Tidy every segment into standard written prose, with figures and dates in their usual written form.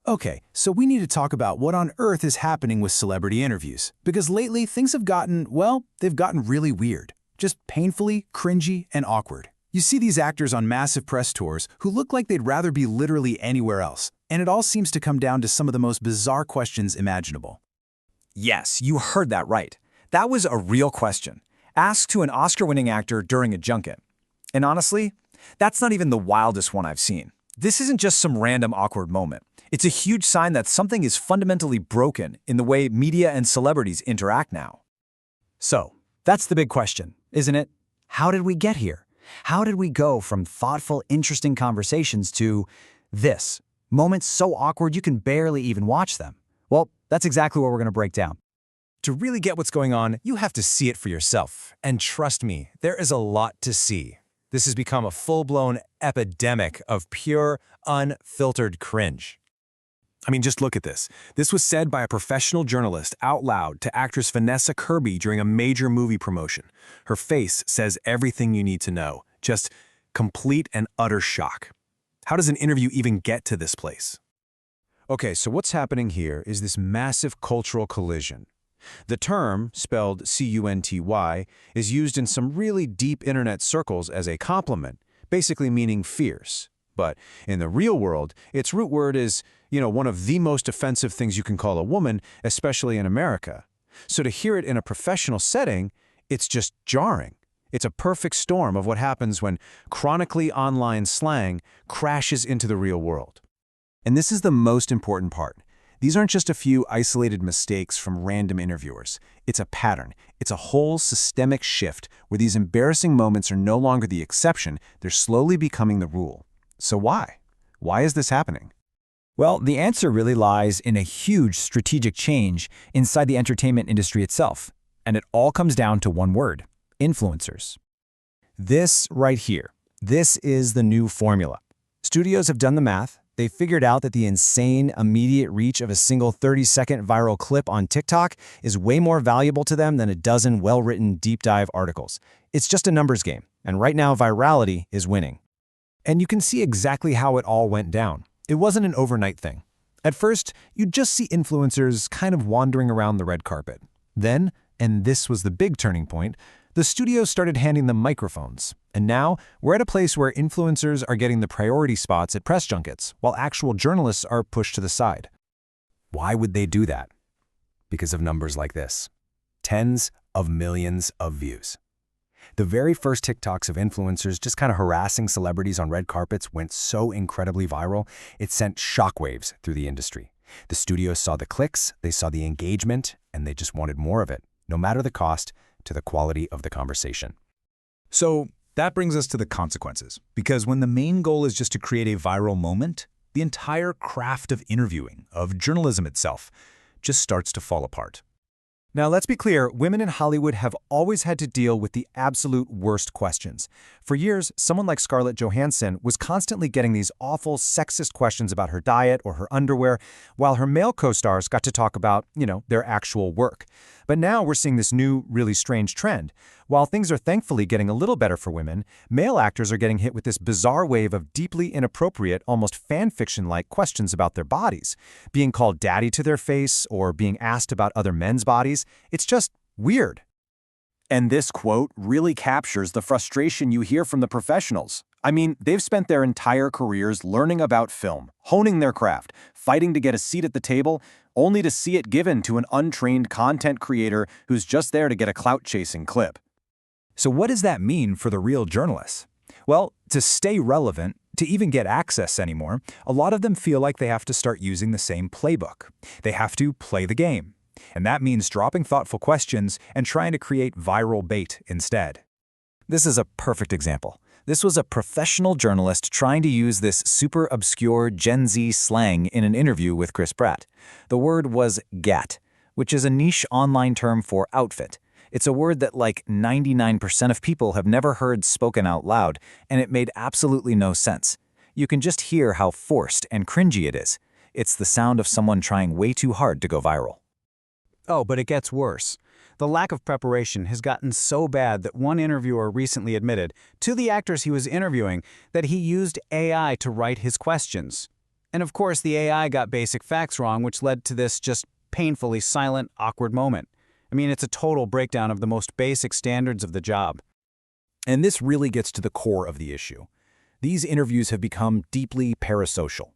Okay, so we need to talk about what on earth is happening with celebrity interviews. Because lately, things have gotten, well, they've gotten really weird. Just painfully, cringy, and awkward. You see these actors on massive press tours who look like they'd rather be literally anywhere else. And it all seems to come down to some of the most bizarre questions imaginable. Yes, you heard that right. That was a real question, asked to an Oscar-winning actor during a junket. And honestly, that's not even the wildest one I've seen. This isn't just some random awkward moment. It's a huge sign that something is fundamentally broken in the way media and celebrities interact now. So, that's the big question, isn't it? How did we get here? How did we go from thoughtful, interesting conversations to this? Moments so awkward you can barely even watch them. Well, that's exactly what we're going to break down. To really get what's going on, you have to see it for yourself. And trust me, there is a lot to see. This has become a full-blown epidemic of pure, unfiltered cringe. I mean, just look at this. This was said by a professional journalist out loud to actress Vanessa Kirby during a major movie promotion. Her face says everything you need to know. Just complete and utter shock. How does an interview even get to this place? Okay, so what's happening here is this massive cultural collision. The term, spelled C-U-N-T-Y, is used in some really deep internet circles as a compliment, basically meaning fierce. But in the real world, its root word is, one of the most offensive things you can call a woman, especially in America. So to hear it in a professional setting, it's just jarring. It's a perfect storm of what happens when chronically online slang crashes into the real world. And this is the most important part. These aren't just a few isolated mistakes from random interviewers. It's a pattern. It's a whole systemic shift where these embarrassing moments are no longer the exception, they're slowly becoming the rule. So why? Why is this happening? Well, the answer really lies in a huge strategic change inside the entertainment industry itself. And it all comes down to one word: influencers. This right here, this is the new formula. Studios have done the math. They figured out that the insane, immediate reach of a single 30-second viral clip on TikTok is way more valuable to them than a dozen well-written deep dive articles. It's just a numbers game, and right now virality is winning. And you can see exactly how it all went down. It wasn't an overnight thing. At first, you'd just see influencers kind of wandering around the red carpet. Then, and this was the big turning point, the studios started handing them microphones. And now, we're at a place where influencers are getting the priority spots at press junkets, while actual journalists are pushed to the side. Why would they do that? Because of numbers like this. Tens of millions of views. The very first TikToks of influencers just kind of harassing celebrities on red carpets went so incredibly viral, it sent shockwaves through the industry. The studios saw the clicks, they saw the engagement, and they just wanted more of it, no matter the cost, to the quality of the conversation. So that brings us to the consequences, because when the main goal is just to create a viral moment, the entire craft of interviewing, of journalism itself, just starts to fall apart. Now, let's be clear, women in Hollywood have always had to deal with the absolute worst questions. For years, someone like Scarlett Johansson was constantly getting these awful, sexist questions about her diet or her underwear, while her male co-stars got to talk about, their actual work. But now we're seeing this new, really strange trend. While things are thankfully getting a little better for women, male actors are getting hit with this bizarre wave of deeply inappropriate, almost fan fiction-like questions about their bodies. Being called daddy to their face or being asked about other men's bodies, it's just weird. And this quote really captures the frustration you hear from the professionals. I mean, they've spent their entire careers learning about film, honing their craft, fighting to get a seat at the table, only to see it given to an untrained content creator who's just there to get a clout-chasing clip. So what does that mean for the real journalists? Well, to stay relevant, to even get access anymore, a lot of them feel like they have to start using the same playbook. They have to play the game. And that means dropping thoughtful questions and trying to create viral bait instead. This is a perfect example. This was a professional journalist trying to use this super obscure Gen Z slang in an interview with Chris Pratt. The word was gat, which is a niche online term for outfit. It's a word that like 99% of people have never heard spoken out loud, and it made absolutely no sense. You can just hear how forced and cringy it is. It's the sound of someone trying way too hard to go viral. Oh, but it gets worse. The lack of preparation has gotten so bad that one interviewer recently admitted to the actors he was interviewing that he used AI to write his questions. And of course, the AI got basic facts wrong, which led to this just painfully silent, awkward moment. I mean, it's a total breakdown of the most basic standards of the job. And this really gets to the core of the issue. These interviews have become deeply parasocial.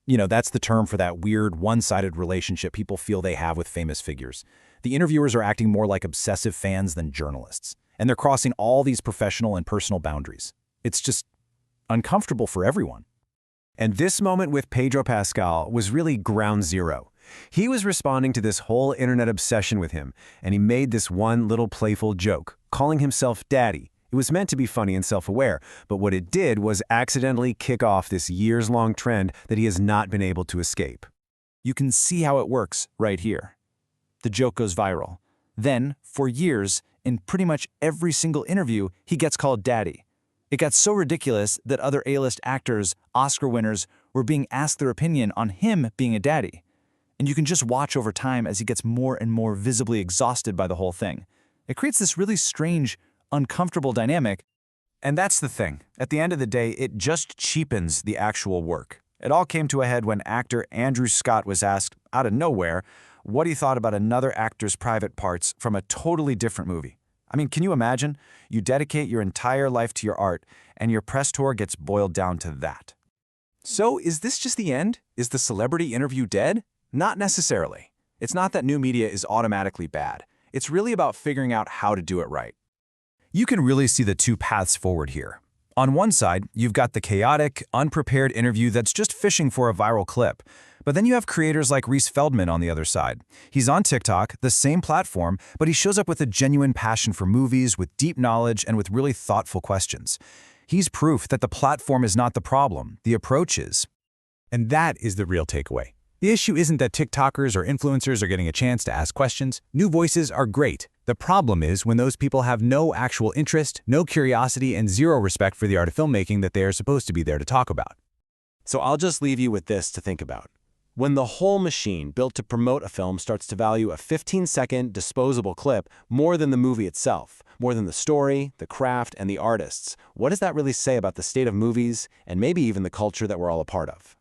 You know, that's the term for that weird, one-sided relationship people feel they have with famous figures. The interviewers are acting more like obsessive fans than journalists, and they're crossing all these professional and personal boundaries. It's just uncomfortable for everyone. And this moment with Pedro Pascal was really ground zero. He was responding to this whole internet obsession with him, and he made this one little playful joke, calling himself Daddy. It was meant to be funny and self-aware, but what it did was accidentally kick off this years-long trend that he has not been able to escape. You can see how it works right here. The joke goes viral. Then, for years, in pretty much every single interview, he gets called Daddy. It got so ridiculous that other A-list actors, Oscar winners, were being asked their opinion on him being a daddy. And you can just watch over time as he gets more and more visibly exhausted by the whole thing. It creates this really strange, uncomfortable dynamic. And that's the thing. At the end of the day, it just cheapens the actual work. It all came to a head when actor Andrew Scott was asked, out of nowhere, what he thought about another actor's private parts from a totally different movie. I mean, can you imagine? You dedicate your entire life to your art, and your press tour gets boiled down to that. So, is this just the end? Is the celebrity interview dead? Not necessarily. It's not that new media is automatically bad. It's really about figuring out how to do it right. You can really see the two paths forward here. On one side, you've got the chaotic, unprepared interview that's just fishing for a viral clip. But then you have creators like Reese Feldman on the other side. He's on TikTok, the same platform, but he shows up with a genuine passion for movies, with deep knowledge, and with really thoughtful questions. He's proof that the platform is not the problem, the approach is. And that is the real takeaway. The issue isn't that TikTokers or influencers are getting a chance to ask questions. New voices are great. The problem is when those people have no actual interest, no curiosity, and zero respect for the art of filmmaking that they are supposed to be there to talk about. So I'll just leave you with this to think about. When the whole machine built to promote a film starts to value a 15-second disposable clip more than the movie itself, more than the story, the craft, and the artists, what does that really say about the state of movies and maybe even the culture that we're all a part of?